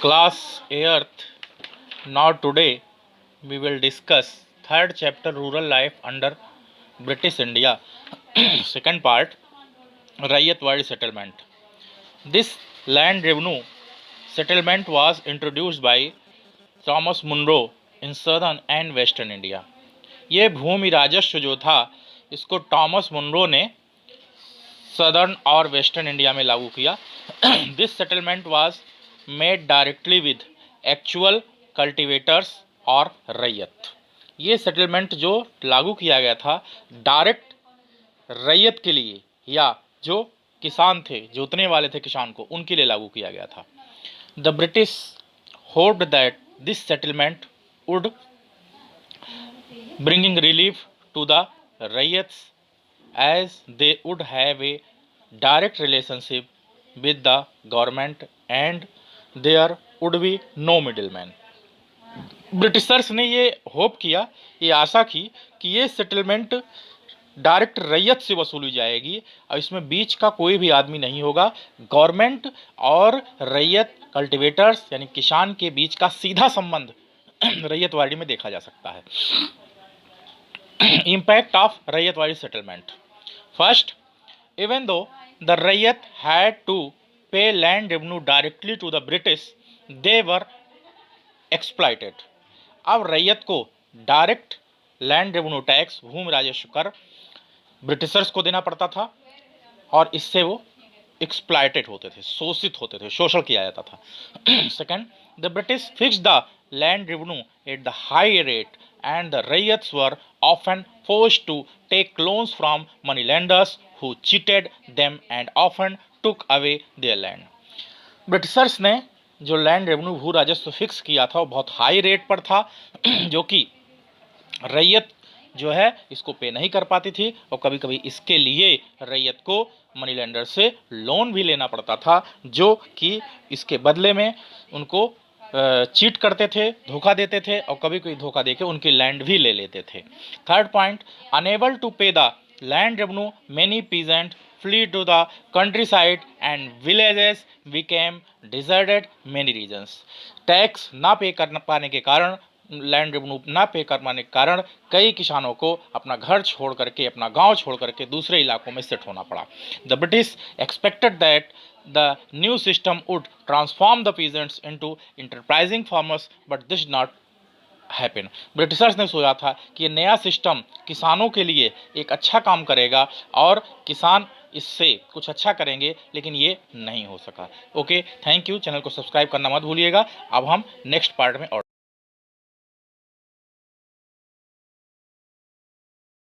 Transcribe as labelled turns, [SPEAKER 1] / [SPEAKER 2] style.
[SPEAKER 1] Class 8th. Now today we will discuss third chapter rural life under British India. Second part Raiyatwadi settlement. This land revenue settlement was introduced by Thomas Munro in southern and western India. ये भूमि राजस्व जो था इसको Thomas Munro ने southern और western India में लागू किया. This settlement was made directly with actual cultivators और रैयत. ये सेटलमेंट जो लागू किया गया था डायरेक्ट रैयत के लिए या जो किसान थे, जोतने वाले थे किसान को, उनके लिए लागू किया गया था. The British hoped that this settlement would bringing relief to the ryots as they would have a direct relationship with the government and there would be no middleman. Britishers ने ये होप किया, ये आशा की कि ये सेटलमेंट डायरेक्ट रैयत से वसूली जाएगी और इसमें बीच का कोई भी आदमी नहीं होगा. गवर्नमेंट और रैयत कल्टीवेटर्स यानी किसान के बीच का सीधा संबंध रैयतवाड़ी में देखा जा सकता है. Impact of Raiyatwadi settlement. First, even though the Raiyat had to pay land revenue directly to the British, they were exploited. अब रैयत को डायरेक्ट लैंड रेवेन्यू टैक्स, भूमि राजस्व कर ब्रिटिशर्स को देना पड़ता था और इससे वो एक्सप्लॉइटेड होते थे, शोषित होते थे, शोषण किया जाता था. Second, the British fixed the land revenue at the high rate and the ryots were often forced to take loans from moneylenders who cheated them and often took away their land. Britishers ने जो land revenue भू राजस्व fix किया था वो बहुत high rate पर था जो कि रैयत जो है इसको पे नहीं कर पाती थी और कभी कभी इसके लिए रैयत को मनी लेंडर से लोन भी लेना पड़ता था जो कि इसके बदले में उनको चीट करते थे, धोखा देते थे और कभी कोई धोखा देके उनकी लैंड भी ले लेते थे. Third point, unable to pay the land revenue many peasant flee to the countryside and villages became deserted many regions. Tax ना पे कर पाने के कारण, लैंड रेवेन्यू ना पे कर पाने के कारण कई किसानों को अपना घर छोड़ करके, अपना गांव छोड़ करके दूसरे इलाकों में सेट होना पड़ा. The British expected that the new system would transform the peasants into enterprising farmers but this did not happen. Britishers ने सोचा था कि ये नया सिस्टम किसानों के लिए एक अच्छा काम करेगा और किसान इससे कुछ अच्छा करेंगे, लेकिन ये नहीं हो सका. Okay, thank you. चैनल को सब्सक्राइब करना मत भूलिएगा. अब हम नेक्स्ट पार्ट में और